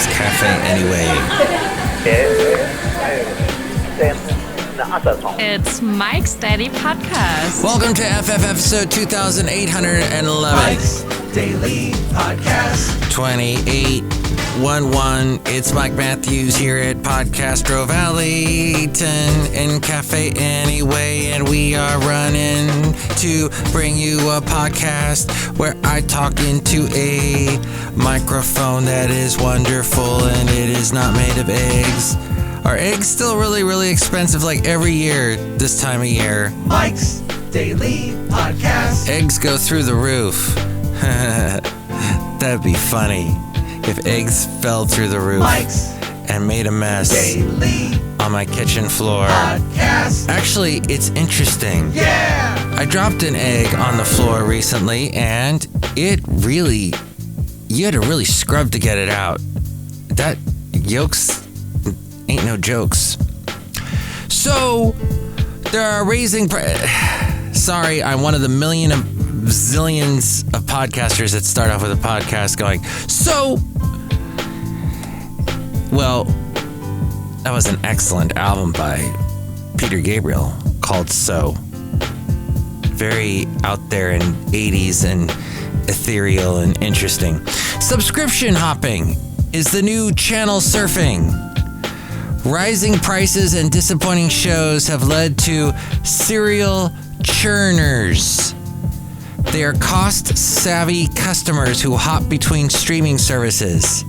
is Café Anyway. It's Mike's Daily Podcast. Welcome to FF episode 2811. Mike's Daily Podcast. 2811. It's Mike Matthews here at Podcastro Valentino in Café Anyway, and we are running to bring you a podcast where I talk into a microphone that is wonderful, and it is not made of eggs. Are eggs still really, really expensive like every year this time of year? Mike's Daily Podcast. Eggs go through the roof. That'd be funny if eggs fell through the roof Mike's and made a mess Daily on my kitchen floor. Podcast. Actually, it's interesting. Yeah! I dropped an egg on the floor recently, and you had to really scrub to get it out. That yolks ain't no jokes. So, there are raising... Sorry, I'm one of the million of zillions of podcasters that start off with a podcast going, so... Well, that was an excellent album by Peter Gabriel called So. Very out there in 80s and ethereal and interesting. Subscription hopping is the new channel surfing. Rising prices and disappointing shows have led to serial churners. They are cost-savvy customers who hop between streaming services.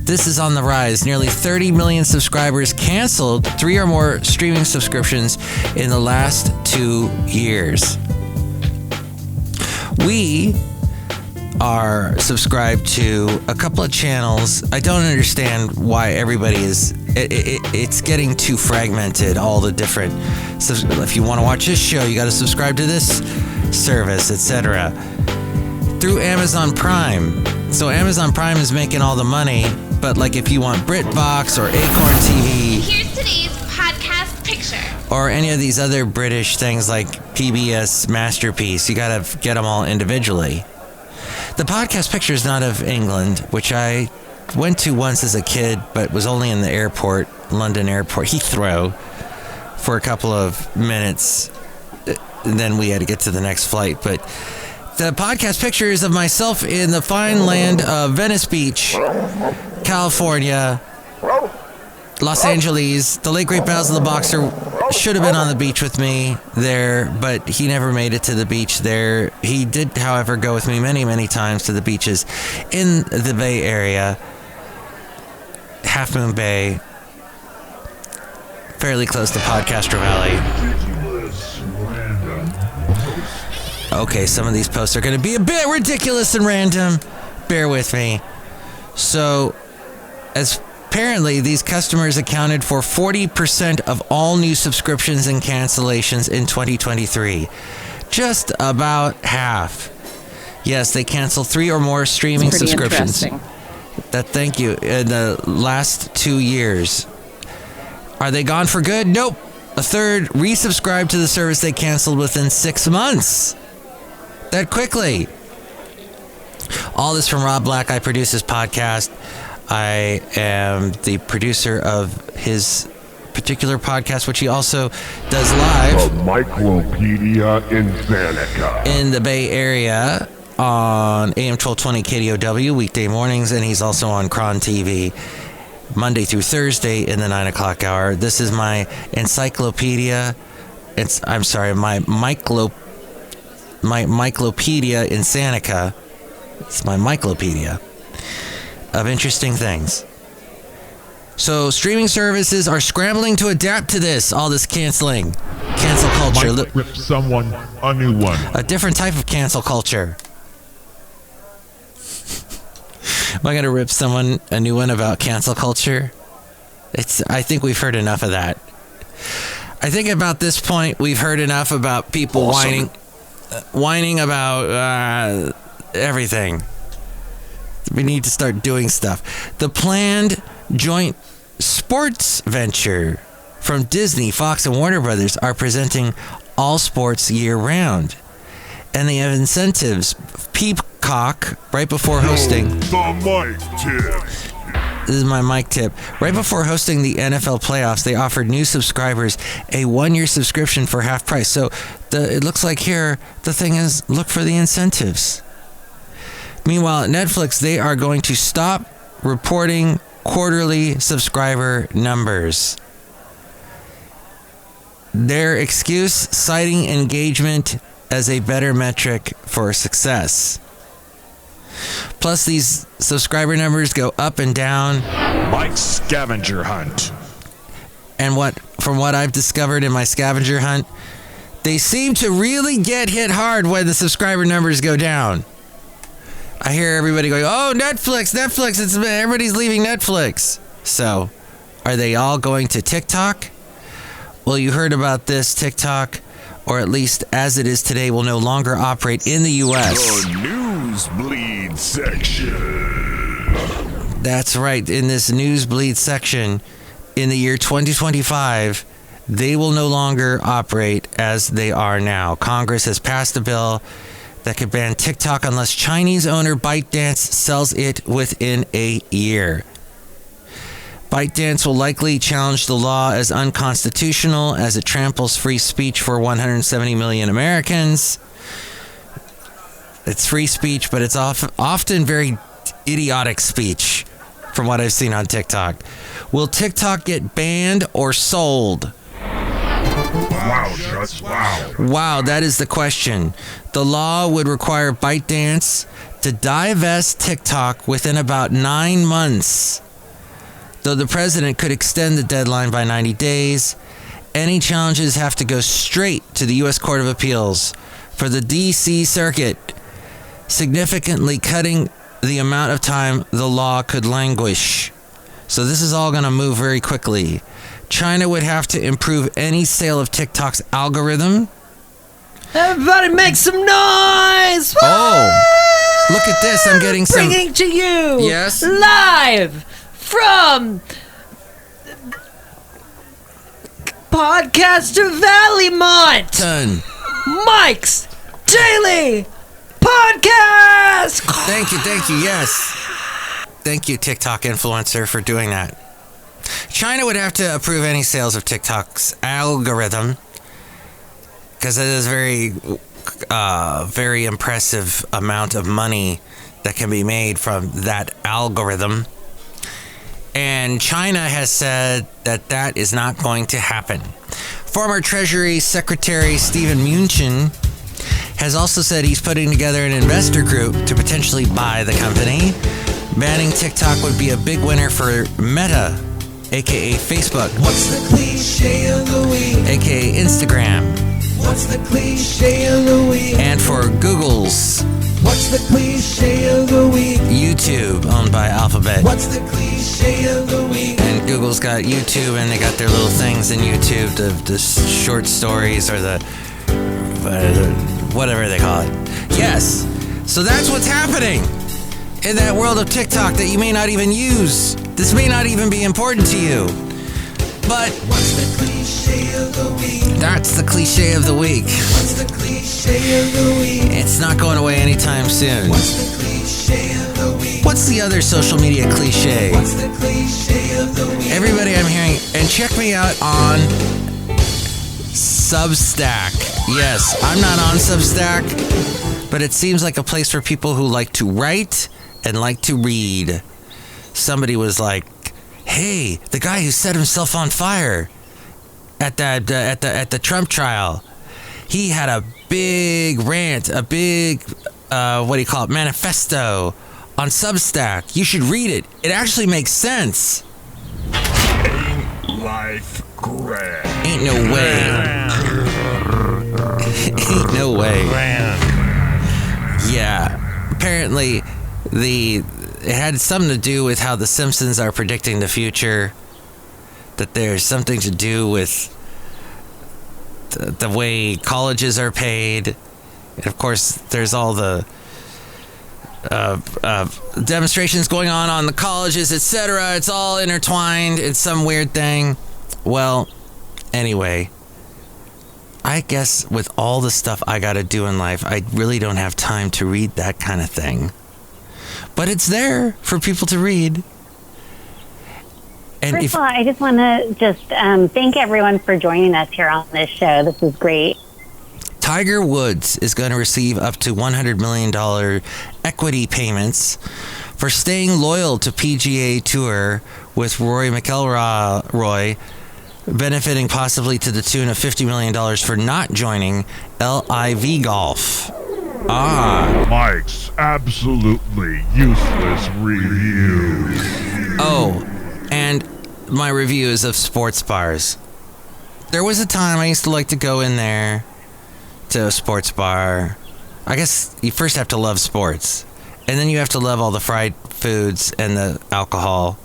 This is on the rise. Nearly 30 million subscribers canceled 3 or more streaming subscriptions in the last 2 years. We are subscribed to a couple of channels. I don't understand why everybody is... It's getting too fragmented, all the different... If you want to watch this show, you got to subscribe to this service, etc. Through Amazon Prime. So Amazon Prime is making all the money, but like if you want BritBox or Acorn TV... Here's today's podcast picture. Or any of these other British things like PBS Masterpiece, you got to get them all individually. The podcast picture is not of England, which I went to once as a kid, but was only in the airport, London airport, Heathrow, for a couple of minutes. And then we had to get to the next flight. But the podcast picture is of myself in the fine land of Venice Beach, California, Los Angeles. The late great Basil the Boxer should have been on the beach with me there, but he never made it to the beach there. He did, however, go with me many, many times to the beaches in the Bay Area, Half Moon Bay, fairly close to Podcastro Valley. Okay, some of these posts are going to be a bit ridiculous and random. Bear with me. So, apparently, these customers accounted for 40% of all new subscriptions and cancellations in 2023. Just about half. Yes, they canceled 3 or more streaming subscriptions. Thank you. In the last 2 years. Are they gone for good? Nope. A third resubscribed to the service they canceled within 6 months. That quickly. All this from Rob Black. I produce his podcast. I am the producer of his particular podcast, which he also does live. The Myclopedia in Zanica. In the Bay Area on AM 1220 KDOW weekday mornings, and he's also on Cron TV Monday through Thursday in the 9 o'clock hour. This is my encyclopedia. My Myclopedia in Zanica. It's my Myclopedia of interesting things. So streaming services are scrambling to adapt to this, all this canceling. Cancel culture. Might rip someone a new one. A different type of cancel culture. Am I going to rip someone a new one about cancel culture? I think we've heard enough of that. I think about this point, we've heard enough about people whining about everything. We need to start doing stuff. The planned joint sports venture from Disney, Fox, and Warner Brothers are presenting all sports year-round. And they have incentives. Peacock, right before hosting. The Mike Tip. This is my mic tip. Right before hosting the NFL playoffs, they offered new subscribers a 1-year subscription for half price. So it looks like here, the thing is, look for the incentives. Meanwhile, at Netflix, they are going to stop reporting quarterly subscriber numbers. Their excuse, citing engagement as a better metric for success. Plus, these subscriber numbers go up and down. Mike's scavenger hunt. And from what I've discovered in my scavenger hunt, they seem to really get hit hard when the subscriber numbers go down. I hear everybody going, oh, Netflix, everybody's leaving Netflix. So, are they all going to TikTok? Well, you heard about this. TikTok, or at least as it is today, will no longer operate in the U.S. The Newsbleed section. That's right. In this Newsbleed section, in the year 2025, they will no longer operate as they are now. Congress has passed a bill that could ban TikTok unless Chinese owner ByteDance sells it within a year. ByteDance will likely challenge the law as unconstitutional as it tramples free speech for 170 million Americans. It's free speech, but it's often very idiotic speech from what I've seen on TikTok. Will TikTok get banned or sold? Wow, that is the question. The law would require ByteDance to divest TikTok within about 9 months. Though the president could extend the deadline by 90 days, any challenges have to go straight to the U.S. Court of Appeals for the D.C. Circuit, significantly cutting the amount of time the law could languish. So this is all going to move very quickly. China would have to improve any sale of TikTok's algorithm. Everybody make some noise! Oh, look at this. I'm getting some... Bringing to you, yes, live from Podcaster Valleymont, Mike's Daily Podcast! Thank you, yes. Thank you, TikTok influencer, for doing that. China would have to approve any sales of TikTok's algorithm because it is very impressive amount of money that can be made from that algorithm. And China has said that is not going to happen. Former Treasury Secretary Steven Mnuchin has also said he's putting together an investor group to potentially buy the company. Banning TikTok would be a big winner for Meta, aka Facebook. What's the cliche of the week? Aka Instagram. What's the cliche of the week? And for Google's. What's the cliche of the week? YouTube, owned by Alphabet. What's the cliche of the week? And Google's got YouTube, and they got their little things in YouTube, the short stories or the whatever they call it. Yes. So that's what's happening in that world of TikTok that you may not even use. This may not even be important to you. But what's the cliche of the week? That's the cliche of the week. What's the cliche of the week? It's not going away anytime soon. What's the cliche of the week? What's the other social media cliche? What's the cliche of the week? Everybody, I'm hearing, and check me out on Substack. Yes, I'm not on Substack, but it seems like a place for people who like to write and like to read. Somebody was like, hey, the guy who set himself on fire at the Trump trial, he had a big rant, a big manifesto on Substack. You should read it. It actually makes sense. Ain't life grand? Ain't no way. Ain't no way. Yeah. Apparently, it had something to do with how the Simpsons are predicting the future. That there's something to do with the way colleges are paid. And of course, there's all the demonstrations going on the colleges, etc. It's all intertwined. It's some weird thing. Well, anyway, I guess with all the stuff I gotta do in life, I really don't have time to read that kind of thing. But it's there for people to read. And First of all, I just want to thank everyone for joining us here on this show. This is great. Tiger Woods is going to receive up to $100 million equity payments for staying loyal to PGA Tour, with Rory McIlroy benefiting possibly to the tune of $50 million for not joining LIV Golf. Mike's absolutely useless reviews. Oh, and my review is of sports bars. There was a time I used to like to go in there to a sports bar. I guess you first have to love sports, and then you have to love all the fried foods and the alcohol,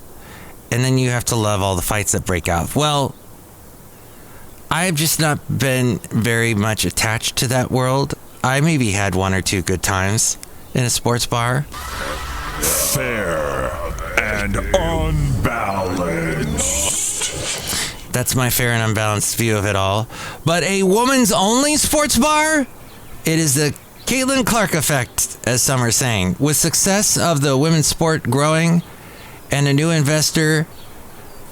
and then you have to love all the fights that break out. Well, I've just not been very much attached to that world. I maybe had one or two good times in a sports bar. Fair and unbalanced. That's my fair and unbalanced view of it all. But a woman's only sports bar? It is the Caitlin Clark effect, as some are saying. With success of the women's sport growing and a new investor,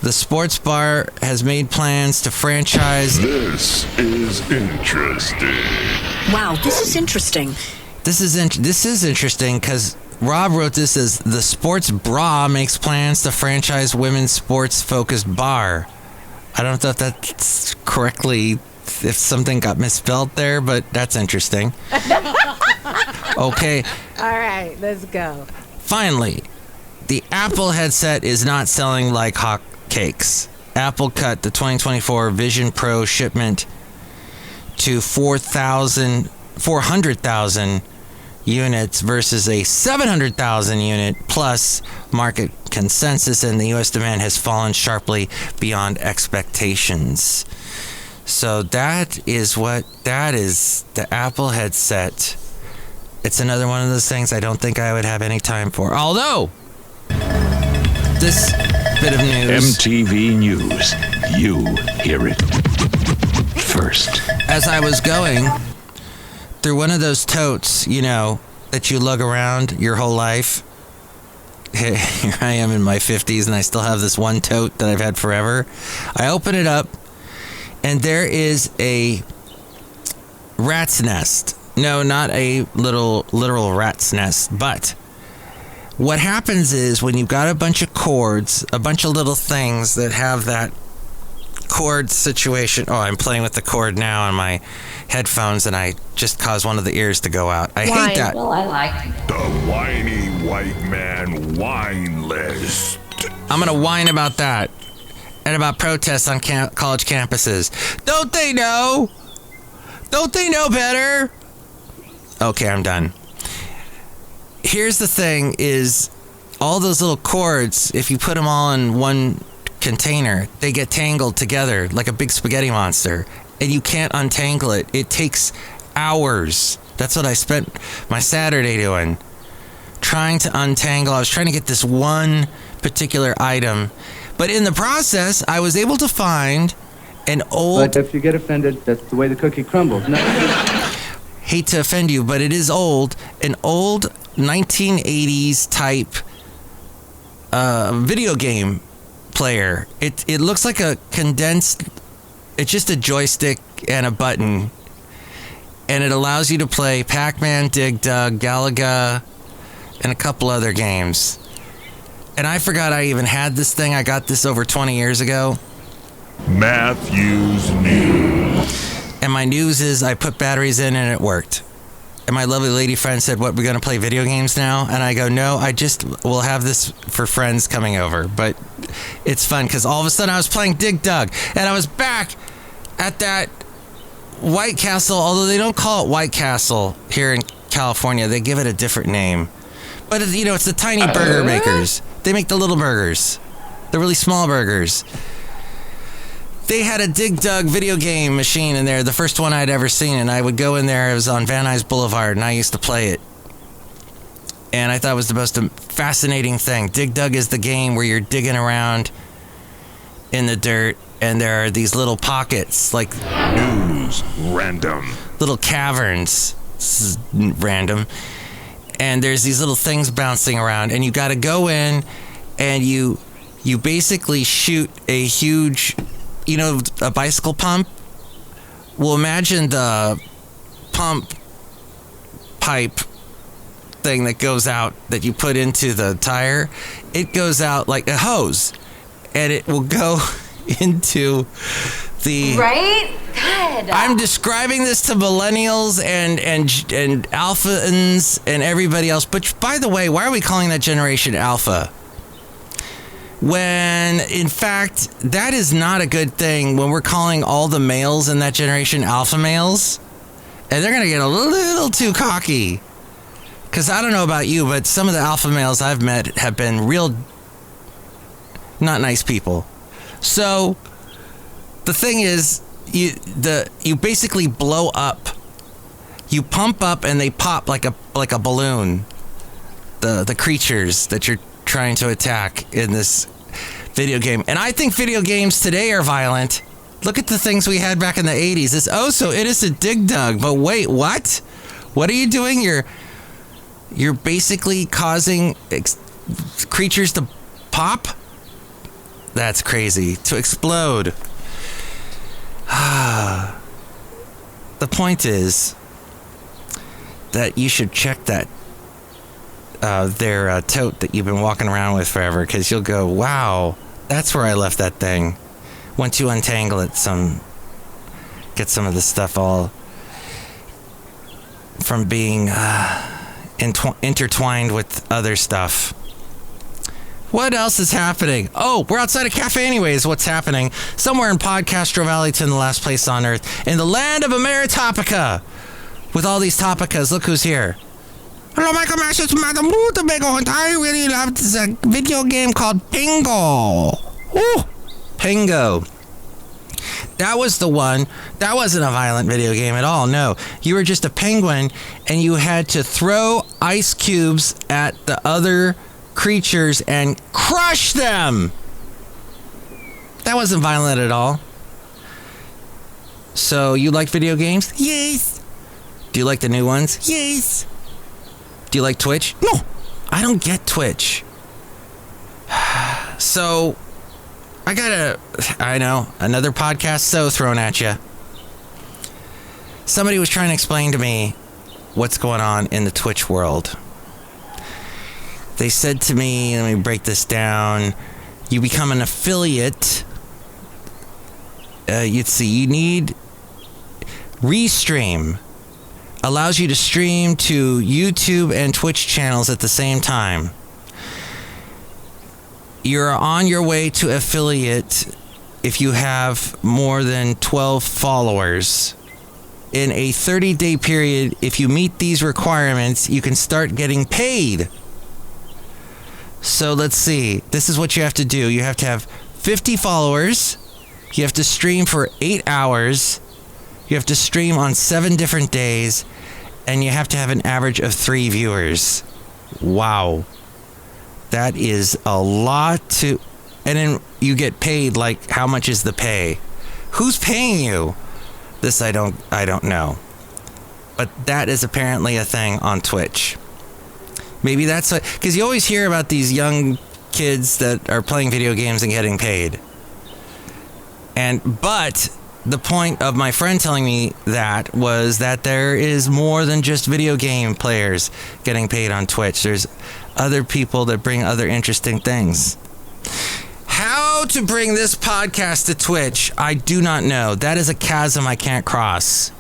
the sports bar has made plans to franchise. This is interesting. Wow, this is interesting. This is interesting because Rob wrote this as the sports bra makes plans to franchise women's sports focused bar. I don't know if that's correctly, if something got misspelled there, but that's interesting. Okay. All right, let's go. Finally, the Apple headset is not selling like hotcakes. Apple cut the 2024 Vision Pro shipment to 400,000 units versus a 700,000 unit plus market consensus, and the U.S. demand has fallen sharply beyond expectations. So that is the Apple headset. It's another one of those things I don't think I would have any time for. Although, this bit of news. MTV News. You hear it first. As I was going through one of those totes, that you lug around your whole life. Here I am in my 50s and I still have this one tote that I've had forever. I open it up and there is a rat's nest. No, not a literal rat's nest, but what happens is when you've got a bunch of cords, a bunch of little things that have that cord situation. Oh, I'm playing with the cord now on my headphones and I just caused one of the ears to go out. I hate that. Well, I like it. The whiny white man wine list. I'm going to whine about that and about protests on college campuses. Don't they know? Don't they know better? Okay, I'm done. Here's the thing is all those little cords, if you put them all in one container, they get tangled together like a big spaghetti monster, and you can't untangle it. It takes hours. That's what I spent my Saturday doing, trying to untangle. I was trying to get this one particular item, but in the process, I was able to find an old... But if you get offended, that's the way the cookie crumbles. No. Hate to offend you, but it is old. An old 1980s type video game player. It looks like a condensed... It's just a joystick and a button. And it allows you to play Pac-Man, Dig Dug, Galaga, and a couple other games. And I forgot I even had this thing. I got this over 20 years ago. Matthew's News. And my news is I put batteries in and it worked. And my lovely lady friend said, what, we're going to play video games now? And I go, no, I just will have this for friends coming over. But it's fun because all of a sudden I was playing Dig Dug. And I was back at that White Castle, although they don't call it White Castle here in California. They give it a different name. But, it's the tiny burger makers. They make the little burgers. The really small burgers. They had a Dig Dug video game machine in there, the first one I'd ever seen, and I would go in there. It was on Van Nuys Boulevard, and I used to play it. And I thought it was the most fascinating thing. Dig Dug is the game where you're digging around in the dirt, and there are these little pockets, like News random. little caverns. This is random. And there's these little things bouncing around, and you got to go in, and you You basically shoot a huge, a bicycle pump. Well, imagine the pump pipe thing that goes out that you put into the tire. It goes out like a hose, and it will go into the... Right? God. I'm describing this to millennials and alphans and everybody else. But by the way, why are we calling that generation alpha? When, in fact, that is not a good thing when we're calling all the males in that generation alpha males. And they're going to get a little too cocky. Because I don't know about you, but some of the alpha males I've met have been real not nice people. So the thing is, you basically blow up. You pump up and they pop like a balloon. The creatures that you're trying to attack in this video game. And I think video games today are violent. Look at the things we had back in the 80s. It's oh so innocent dig dug. But wait, what? What are you doing? You're basically causing creatures to pop? That's crazy. To explode. The point is that you should check that their tote that you've been walking around with forever, because you'll go, wow, that's where I left that thing. Once you untangle it, get some of the stuff all from being intertwined with other stuff. What else is happening? Oh, we're outside of Café Anyway is what's happening. Somewhere in Podcastro Valleyton, the last place on earth, in the land of Ameritopica. With all these topicas, look who's here. Hello, Michael Mash, it's Madame Rootabega, and I really love this video game called Pingo. Ooh, Pingo. That was the one. That wasn't a violent video game at all, no. You were just a penguin, and you had to throw ice cubes at the other creatures and crush them. That wasn't violent at all. So, you like video games? Yes. Do you like the new ones? Yes. Do you like Twitch? No, I don't get Twitch. So, I know, another podcast thrown at you. Somebody was trying to explain to me what's going on in the Twitch world. They said to me, let me break this down. You become an affiliate. You need Restream. Allows you to stream to YouTube and Twitch channels at the same time. You're on your way to affiliate if you have more than 12 followers. In a 30-day period, if you meet these requirements, you can start getting paid. So let's see. This is what you have to do. You have to have 50 followers. You have to stream for 8 hours. You have to stream on 7 different days. And you have to have an average of 3 viewers. Wow. That is a lot to... And then you get paid, like, how much is the pay? Who's paying you? This I don't know. But that is apparently a thing on Twitch. Maybe that's... Because you always hear about these young kids that are playing video games and getting paid. But the point of my friend telling me that was that there is more than just video game players getting paid on Twitch. There's other people that bring other interesting things. How to bring this podcast to Twitch, I do not know. That is a chasm I can't cross.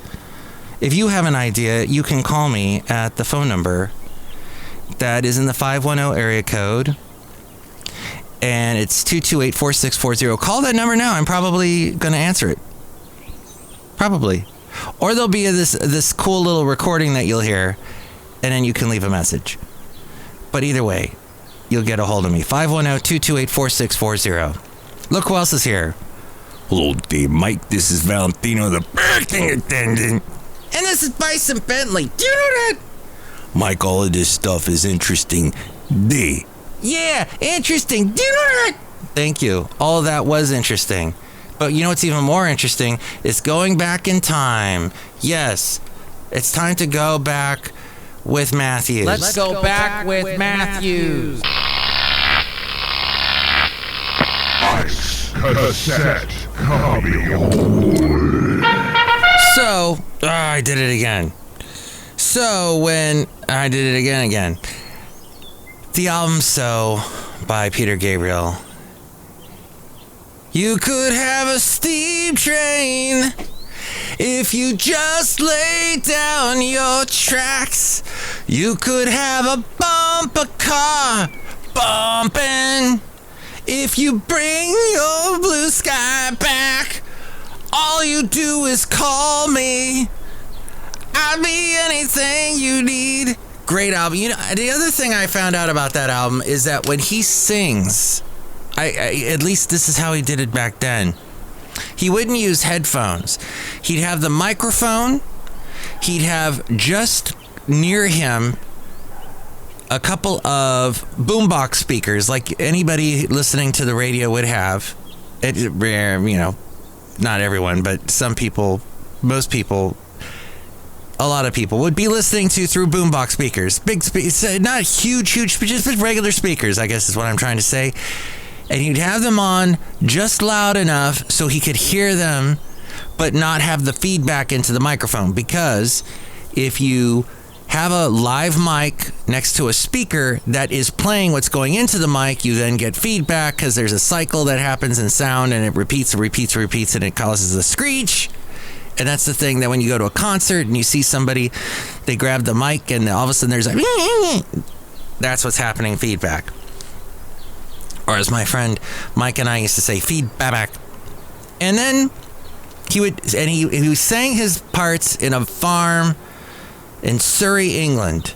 If you have an idea, you can call me at the phone number that is in the 510 area code. And it's 228-4640. Call that number now. I'm probably going to answer it. Probably. Or there'll be this cool little recording that you'll hear, and then you can leave a message. But either way, you'll get a hold of me. 510-228-4640. Look who else is here. Hello there, Mike. This is Valentino, the parking attendant. And this is Bison Bentley. Do you know that? Mike, all of this stuff is interesting. Yeah, interesting. Do you know that? Thank you. All of that was interesting. But you know what's even more interesting? It's going back in time. Yes, it's time to go back with Matthews. Let's go back with Matthews. Ice cassette copy. So, I did it again. So, when I did it again. The album So by Peter Gabriel. You could have a steam train if you just lay down your tracks. You could have a bumper car bumping if you bring your blue sky back. All you do is call me. I'll be anything you need. Great album. You know, the other thing I found out about that album is that when he sings, I at least this is how he did it back then. He wouldn't use headphones. He'd have the microphone. He'd have just near him a couple of boombox speakers, like anybody listening to the radio would have. Not everyone, but some people, most people, a lot of people would be listening to through boombox speakers. Big speakers, not huge, just regular speakers, I guess is what I'm trying to say. And he'd have them on just loud enough so he could hear them, but not have the feedback into the microphone. Because if you have a live mic next to a speaker that is playing what's going into the mic, you then get feedback because there's a cycle that happens in sound and it repeats and it causes a screech. And that's the thing that when you go to a concert and you see somebody, they grab the mic and all of a sudden there's that's what's happening, feedback. Or as my friend Mike and I used to say, feedback. And then he sang his parts in a farm in Surrey, England,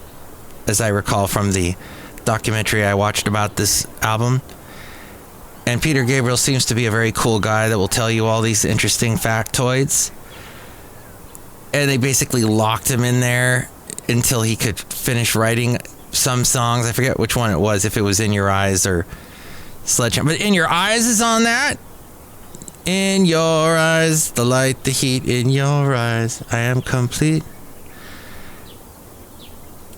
as I recall from the documentary I watched about this album. And Peter Gabriel seems to be a very cool guy that will tell you all these interesting factoids. And they basically locked him in there until he could finish writing some songs. I forget which one it was, if it was In Your Eyes or Sledgehammer. But In Your Eyes is on that. In your eyes, the light, the heat, in your eyes, I am complete.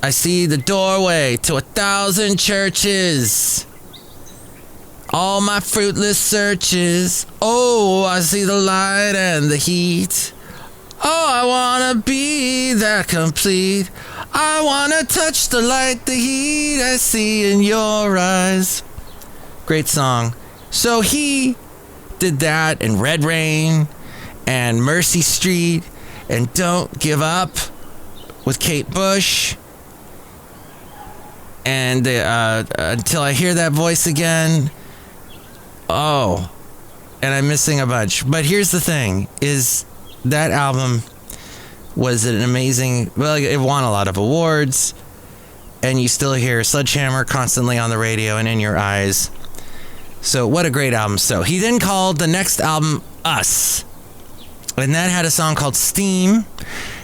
I see the doorway to 1,000 churches. All my fruitless searches. Oh, I see the light and the heat. Oh, I wanna be that complete. I wanna touch the light, the heat I see in your eyes. Great song. So he did that and Red Rain and Mercy Street and Don't Give Up with Kate Bush. And Until I Hear That Voice Again. Oh, and I'm missing a bunch. But here's the thing, is that album was an amazing, well, it won a lot of awards. And you still hear Sledgehammer constantly on the radio and In Your Eyes. So what a great album. So he then called the next album Us. And that had a song called Steam.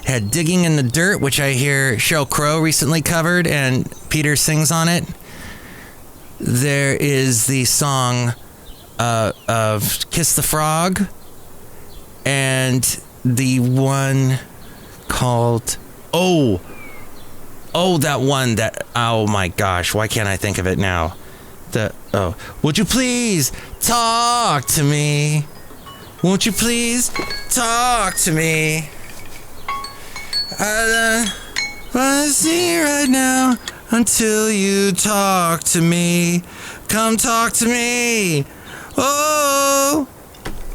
It had Digging in the Dirt, which I hear Sheryl Crow recently covered, and Peter sings on it. There is the song of Kiss the Frog, and the one called oh my gosh, why can't I think of it now? Would you please talk to me? Won't you please talk to me? I wanna see right now until you talk to me. Come talk to me. Oh,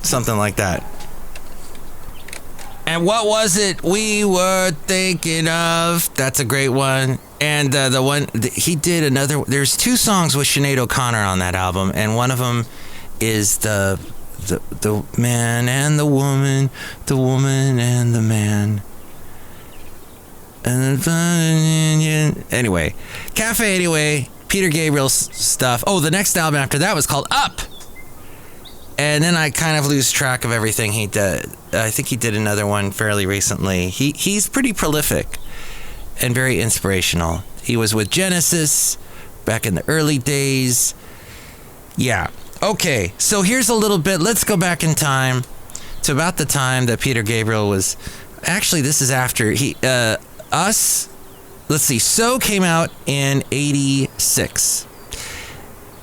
something like that. And what was it we were thinking of? That's a great one. And the one he did another. There's two songs with Sinead O'Connor on that album, and one of them is the man and the woman and the man. And then, anyway, Café Anyway, Peter Gabriel's stuff. Oh, the next album after that was called Up. And then I kind of lose track of everything he did. I think he did another one fairly recently. He's pretty prolific and very inspirational. He was with Genesis back in the early days. Yeah. Okay, so here's a little bit. Let's go back in time to about the time that Peter Gabriel was... Actually, this is after Us. Let's see. So came out in 86.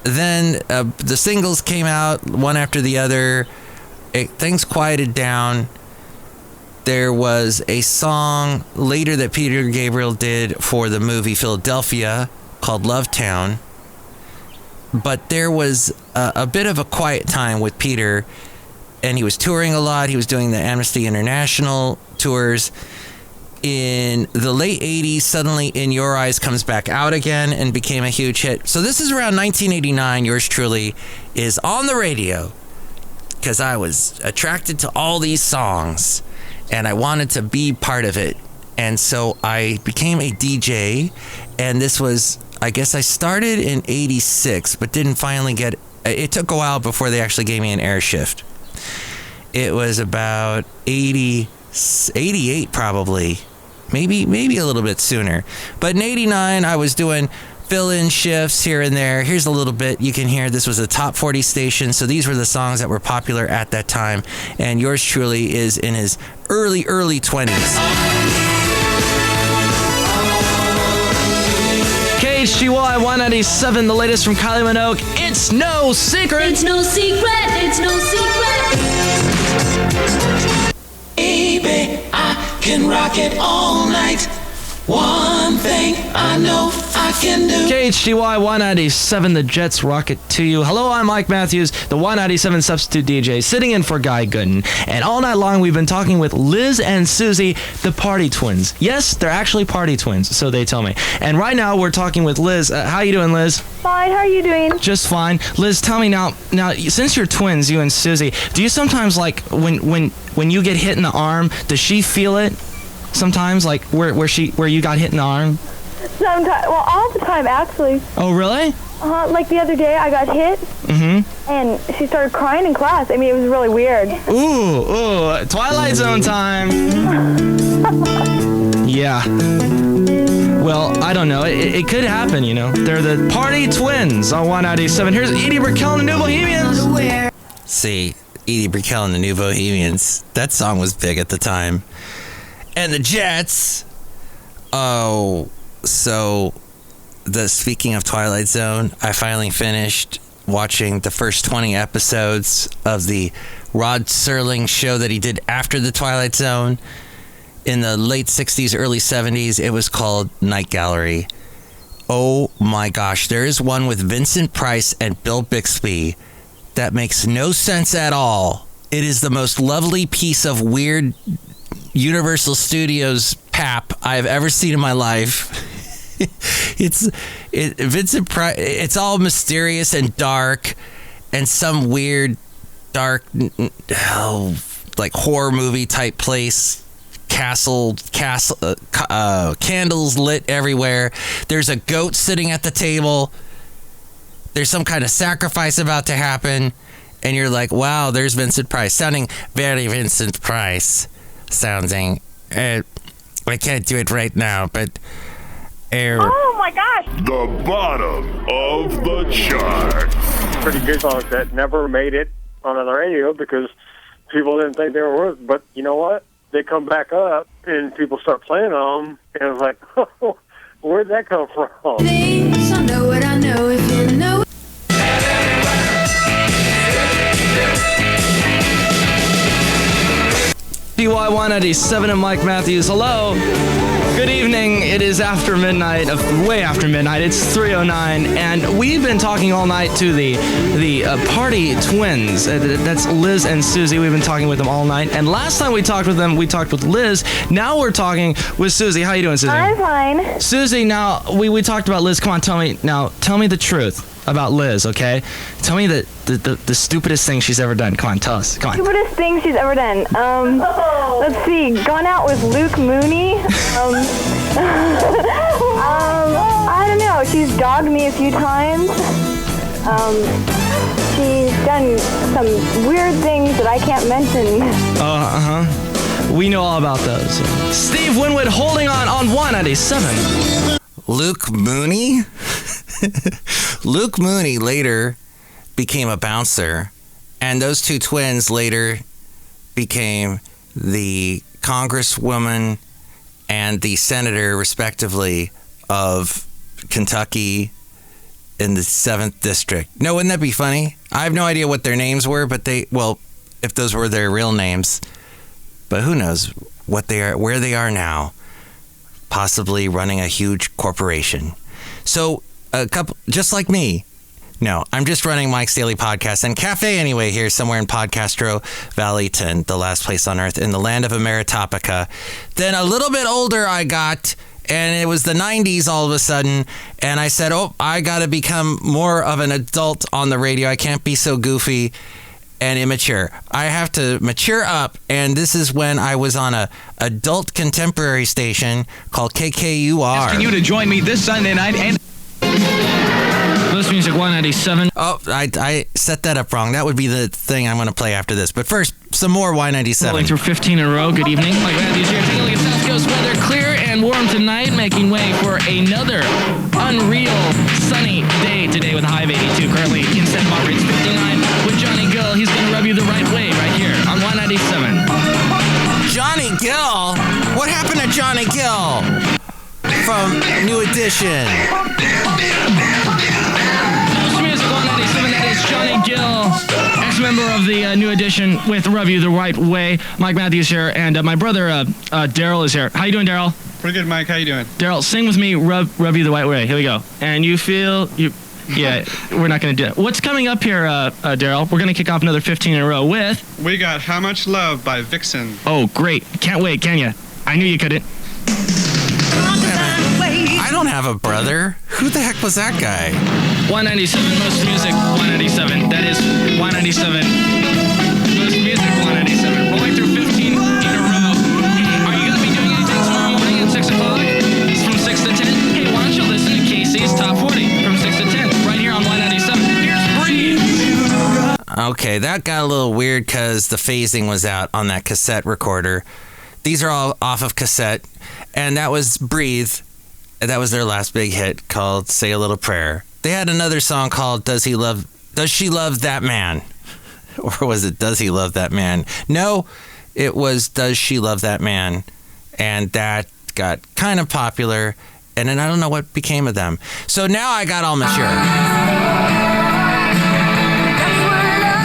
then the singles came out one after the other. Things quieted down. There was a song later that Peter Gabriel did for the movie Philadelphia called Love Town. But there was a bit of a quiet time with Peter, and he was touring a lot. He was doing the Amnesty International tours. In the late 80s, suddenly In Your Eyes comes back out again and became a huge hit. So this is around 1989. Yours truly is on the radio because I was attracted to all these songs and I wanted to be part of it. And so I became a DJ, and this was, I guess I started in 86, but didn't finally get, it took a while before they actually gave me an air shift. It was about 88 probably. Maybe a little bit sooner. But in 89, I was doing fill-in shifts here and there. Here's a little bit you can hear. This was a top 40 station, so these were the songs that were popular at that time. And yours truly is in his early 20s. KHGY 197, the latest from Kylie Minogue. It's no secret. It's no secret. It's no secret. Baby, I can rock it all night. One thing I know I can do. KHGY 197, the Jets rocket to you. Hello, I'm Mike Matthews, the 197 substitute DJ, sitting in for Guy Gooden. And all night long, we've been talking with Liz and Susie, the party twins. Yes, they're actually party twins, so they tell me. And right now, we're talking with Liz. How you doing, Liz? Fine, how are you doing? Just fine. Liz, tell me now, since you're twins, you and Susie, do you sometimes, like, when you get hit in the arm, does she feel it? Sometimes, like where you got hit in the arm? Sometimes, well, all the time actually. Oh, really? Like the other day, I got hit. Mm-hmm. And she started crying in class. I mean, it was really weird. Ooh, Twilight Zone time. Yeah. Well, I don't know. It could happen, you know. They're the party twins on 197. Here's Edie Brickell and the New Bohemians. See, Edie Brickell and the New Bohemians. That song was big at the time. And the Jets. Oh, so speaking of Twilight Zone, I finally finished watching the first 20 episodes of the Rod Serling show that he did after the Twilight Zone in the late 60s, early 70s. It was called Night Gallery. Oh my gosh, there is one with Vincent Price and Bill Bixby that makes no sense at all. It is the most lovely piece of weird Universal Studios pap I've ever seen in my life. Vincent Price. It's all mysterious and dark, and some weird, dark, like horror movie type place. Castle, candles lit everywhere. There's a goat sitting at the table. There's some kind of sacrifice about to happen, and you're like, "Wow, there's Vincent Price," sounding very Vincent Price. Sounding, I can't do it right now, but oh my gosh! The bottom of the chart. Pretty good songs that never made it on the radio because people didn't think they were worth. But you know what? They come back up and people start playing them, and it's like, oh, where'd that come from? Things I know what I know if you know. DY187 and Mike Matthews. Hello. Good evening. It is after midnight, way after midnight. It's 3:09, and we've been talking all night to the party twins. That's Liz and Susie. We've been talking with them all night. And last time we talked with them, we talked with Liz. Now we're talking with Susie. How you doing, Susie? I'm fine. Susie, now we talked about Liz. Come on, tell me the truth about Liz, okay? Tell me the stupidest thing she's ever done. Come on, tell us. Come on. Stupidest thing she's ever done. Let's see. Gone out with Luke Mooney. I don't know. She's dogged me a few times. She's done some weird things that I can't mention. We know all about those. Steve Winwood holding on 197. Luke Mooney? Luke Mooney later became a bouncer, and those two twins later became the congresswoman and the senator, respectively, of Kentucky in the 7th district. No, wouldn't that be funny? I have no idea what their names were, but if those were their real names. But who knows what they are, where they are now, possibly running a huge corporation. So a couple, just like me. No, I'm just running Mike's Daily Podcast and Café Anyway here somewhere in Podcastro Valleyton, the last place on earth in the land of Ameritopica. Then a little bit older I got, and it was the 90s all of a sudden, and I said, I got to become more of an adult on the radio. I can't be so goofy and immature. I have to mature up, and this is when I was on a adult contemporary station called KKUR. Asking you to join me this Sunday night and... Most Music 197. Oh, I set that up wrong. That would be the thing I'm going to play after this. But first, some more Y97. Rolling through 15 in a row. Good evening. Mike Matthews here. Taking a look at South Coast weather. Clear and warm tonight, making way for another unreal sunny day today with a high of 82. Currently in Santa Barbara, it's 59 with Johnny Gill. He's going to rub you the right way right here on Y97. Johnny Gill? What happened to Johnny Gill from New Edition? That is Johnny Gill, ex-member of the New Edition with Rub You the Right Way. Mike Matthews here, and my brother Daryl is here. How you doing, Daryl? Pretty good, Mike. How you doing? Daryl, sing with me, Rub You the Right Way. Here we go. And you feel... Yeah, we're not going to do it. What's coming up here, Daryl? We're going to kick off another 15 in a row with... We got How Much Love by Vixen. Oh, great. Can't wait, can you? I knew you couldn't. I don't have a brother. Who the heck was that guy? 197, Most Music 197. That is 197. Most Music 197. Rolling through 15 in a row. Hey, are you going to be doing anything tomorrow morning at 6 o'clock? It's from 6 to 10. Hey, why don't you listen to Casey's Top 40 from 6 to 10 right here on 197. Here's Breathe. Okay, that got a little weird because the phasing was out on that cassette recorder. These are all off of cassette, and that was Breathe. That was their last big hit called Say a Little Prayer. They had another song called Does She Love That Man? Or was it Does He Love That Man? No, it was Does She Love That Man? And that got kind of popular, and then I don't know what became of them. So now I got all mature.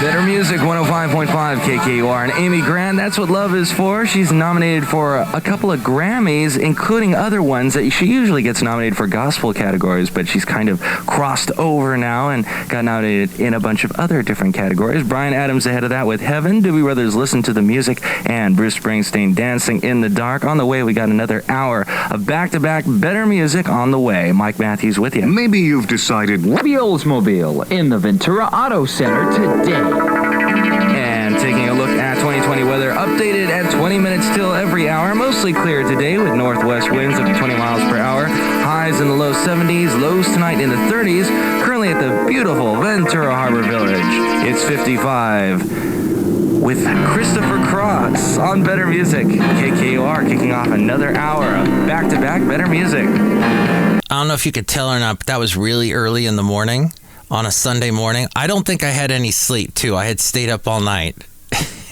Better Music 105.5 KKUR and Amy Grant, that's what love is for. She's nominated for a couple of Grammys, including other ones that she usually gets nominated for gospel categories, but she's kind of crossed over now and got nominated in a bunch of other different categories. Bryan Adams ahead of that with Heaven, Doobie Brothers Listen to the Music, and Bruce Springsteen Dancing in the Dark. On the way, we got another hour of back-to-back Better Music on the way. Mike Matthews with you. Maybe you've decided Oldsmobile in the Ventura Auto Center today. And taking a look at 2020 weather, updated at 20 minutes till every hour. Mostly clear today with northwest winds up to 20 miles per hour. Highs in the low 70s, lows tonight in the 30s. Currently at the beautiful Ventura Harbor Village. It's 55 with Christopher Cross on Better Music. KKUR kicking off another hour of back-to-back Better Music. I don't know if you could tell or not, but that was really early in the morning. On a Sunday morning. I don't think I had any sleep, too. I had stayed up all night.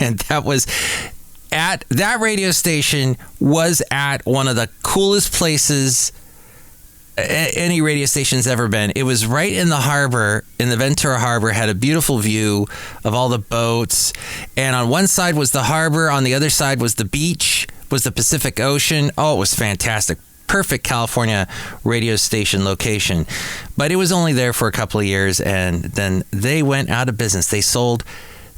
And that was at that radio station was at one of the coolest places any radio station's ever been. It was right in the harbor, in the Ventura Harbor, had a beautiful view of all the boats. And on one side was the harbor, on the other side was the beach, was the Pacific Ocean. Oh, it was fantastic. Perfect California radio station location. But it was only there for a couple of years, and then they went out of business. They sold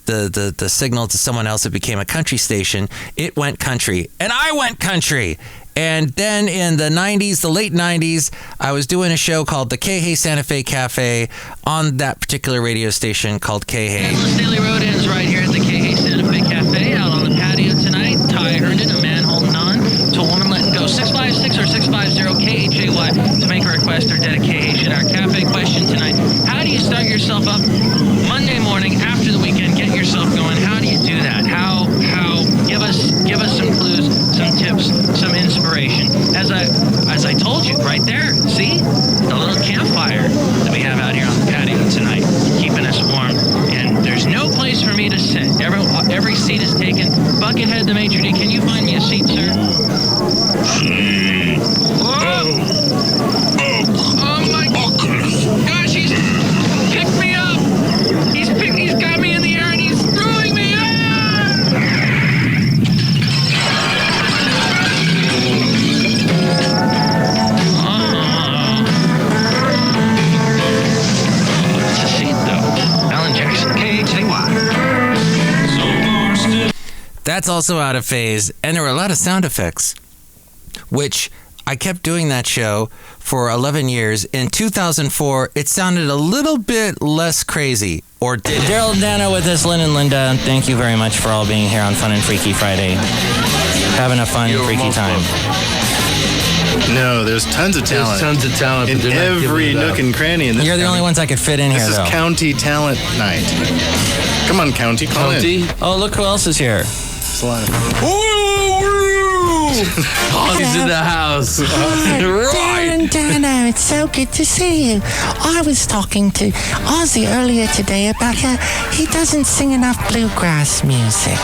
the signal to someone else. It became a country station. It went country, and I went country. And then in the 90s, the late 90s, I was doing a show called the Cajay Santa Fe Cafe on that particular radio station called Cajay. Daily Road ends right here at the Cajay Santa Fe Cafe out on the patio tonight. Ty Herndon, a man holding on to a woman letting go. 656 or 650-KHAY to make a request or dedication. Our cafe question tonight: how do you start yourself up Monday morning after the weekend? Get yourself going. How do you do that? How? Give us some clues, some tips, some inspiration. As I told you right there, see the little campfire that we have out here on the patio tonight, keeping us warm. And there's no place for me to sit. Every seat is taken. Buckethead, the maitre d', can you find me a seat, sir? Oh my gosh, he's That's also out of phase. And there were a lot of sound effects, which I kept doing that show for 11 years. In 2004, it sounded a little bit less crazy. Or did it? Daryl and Dana with us, Lynn and Linda. Thank you very much for all being here on Fun and Freaky Friday. Having a fun, freaky time. No, there's tons of talent. There's tons of talent in every nook and cranny in this. You're the only ones I could fit in here, though. This is County Talent Night. Come on, County. Call in. Oh, look who else is here. It's a lot of Ozzy's in the house. Darren, Dano, it's so good to see you. I was talking to Ozzy earlier today about how he doesn't sing enough bluegrass music.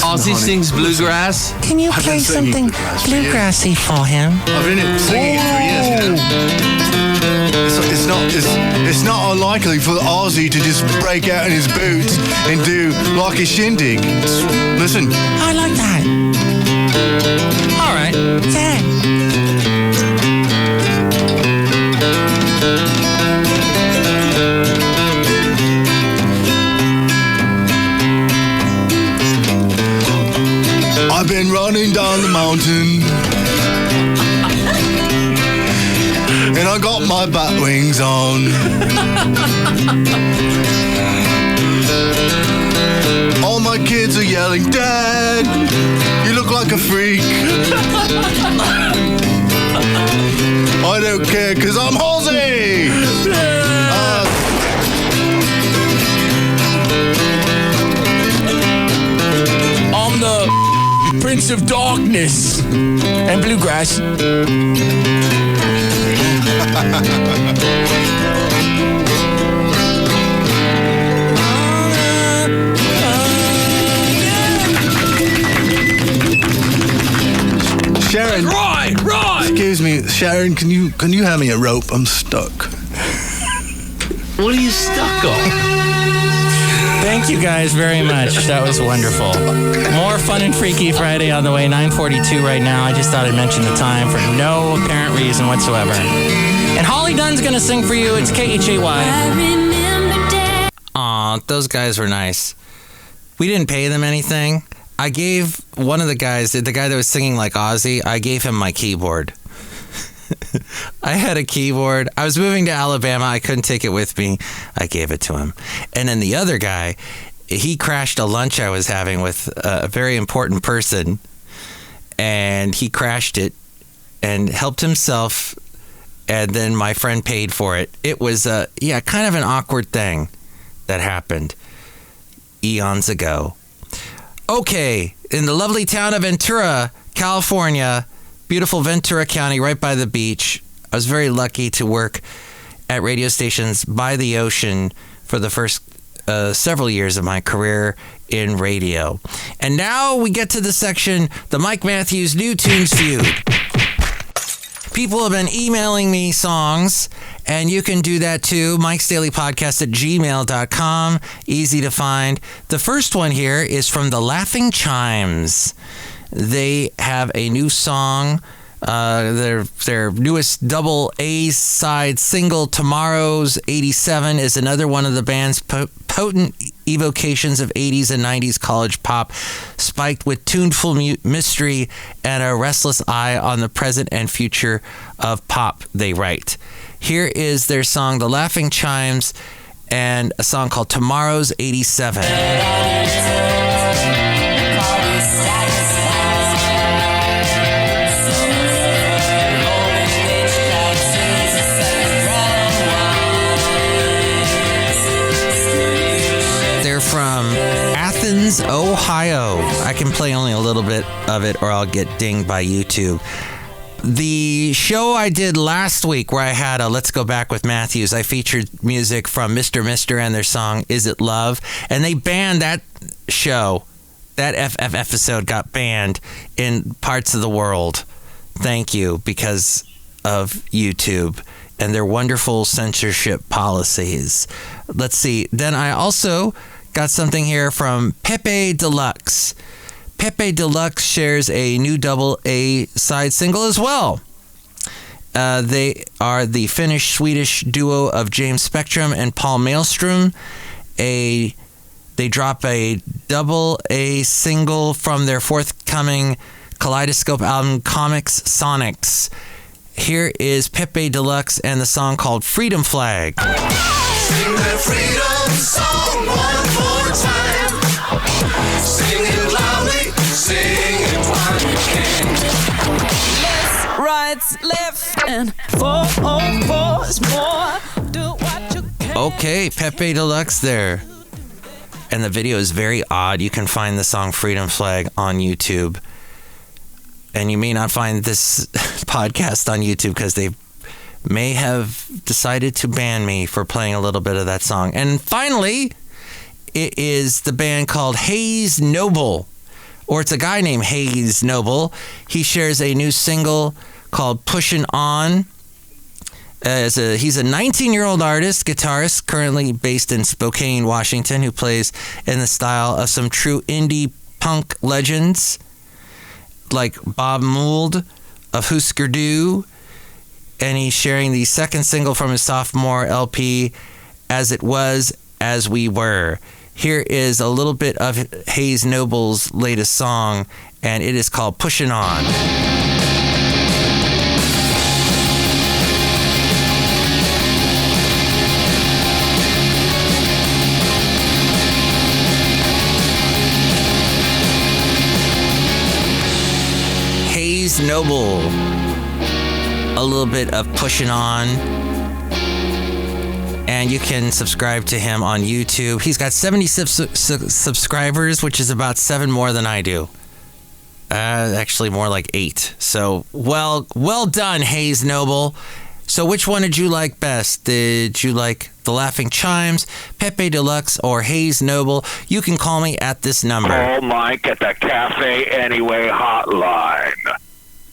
Ozzy sings bluegrass? Can you play something bluegrassy for him? I've been singing it for years, you know. It's not unlikely for Ozzy to just break out in his boots and do like a shindig. Listen. I like that. All right. Yeah. I've been running down the mountain and I got my bat wings on. All my kids are yelling, Dad, you look like a freak. I don't care, because I'm Halsey. I'm the Prince of Darkness and Bluegrass. Sharon. Right. Excuse me, Sharon. Can you hand me a rope? I'm stuck. What are you stuck on? Thank you guys very much. That was wonderful. More Fun and Freaky Friday on the way. 9:42 right now. I just thought I'd mention the time for no apparent reason whatsoever. And Holly Dunn's gonna sing for you. It's KHAY. Aw, those guys were nice. We didn't pay them anything. I gave one of the guys, the guy that was singing like Ozzy, I gave him my keyboard. I had a keyboard. I was moving to Alabama. I couldn't take it with me. I gave it to him. And then the other guy, he crashed a lunch I was having with a very important person. And he crashed it and helped himself. And then my friend paid for it. It was, kind of an awkward thing that happened eons ago. Okay, in the lovely town of Ventura, California, beautiful Ventura County, right by the beach. I was very lucky to work at radio stations by the ocean for the first several years of my career in radio. And now we get to the section, the Mike Matthews New Tunes Feud. People have been emailing me songs, and you can do that too. Mike's Daily Podcast at gmail.com. Easy to find. The first one here is from the Laughing Chimes. They have a new song. Their newest double A side single, Tomorrow's 87, is another one of the band's potent evocations of 80s and 90s college pop, spiked with tuneful mystery and a restless eye on the present and future of pop, they write. Here is their song, The Laughing Chimes, and a song called Tomorrow's 87. From Athens, Ohio. I can play only a little bit of it or I'll get dinged by YouTube. The show I did last week where I had a Let's Go Back with Matthews, I featured music from Mr. Mister and their song Is It Love? And they banned that show. That episode got banned in parts of the world. Thank you, because of YouTube and their wonderful censorship policies. Let's see. Then I also got something here from Pepe Deluxe. Pepe Deluxe shares a new double A side single as well. They are the Finnish-Swedish duo of James Spectrum and Paul Maelstrom, a They drop a double A single from their forthcoming Kaleidoscope album, Comics Sonics. Here is Pepe Deluxe and the song called Freedom Flag. Sing that freedom song one more time. Sing it loudly, sing it while you can. Left, right, left, and 4 is more. Do what you can. Okay, Pepe Deluxe there. And the video is very odd. You can find the song Freedom Flag on YouTube. And you may not find this podcast on YouTube because they may have decided to ban me for playing a little bit of that song. And finally, it is the band called Hayes Noble, or it's a guy named Hayes Noble. He shares a new single called Pushin' On. He's a 19-year-old artist, guitarist, currently based in Spokane, Washington, who plays in the style of some true indie punk legends like Bob Mould of Husker Du. And he's sharing the second single from his sophomore LP, As It Was, As We Were. Here is a little bit of Hayes Noble's latest song, and it is called Pushin' On. Noble, a little bit of Pushing On, and you can subscribe to him on YouTube. He's got 70 subscribers, which is about 7 more than I do. Actually more like 8. So well done, Hayes Noble. So which one did you like best? Did you like the Laughing Chimes, Pepe Deluxe, or Hayes Noble? You can call me at this number. Call Mike at the Café Anyway hotline.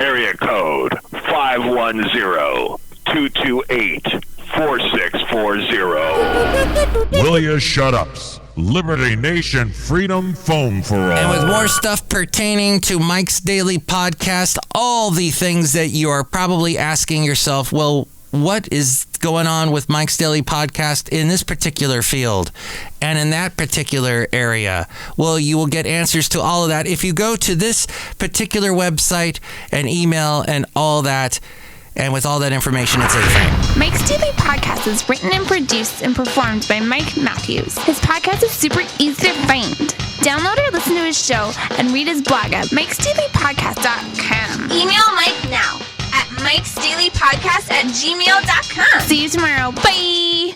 Area code 510-228-4640. Will you shut ups? Liberty Nation Freedom Foam for all. And with more stuff pertaining to Mike's Daily Podcast, all the things that you are probably asking yourself, well, what is going on with Mike's Daily Podcast in this particular field and in that particular area? Well, you will get answers to all of that if you go to this particular website and email and all that. And with all that information, it's everything. Mike's Daily Podcast is written and produced and performed by Mike Matthews. His podcast is super easy to find. Download or listen to his show and read his blog at mikesdailypodcast.com. Email Mike now at mikesdailypodcast@gmail.com. See you tomorrow. Bye.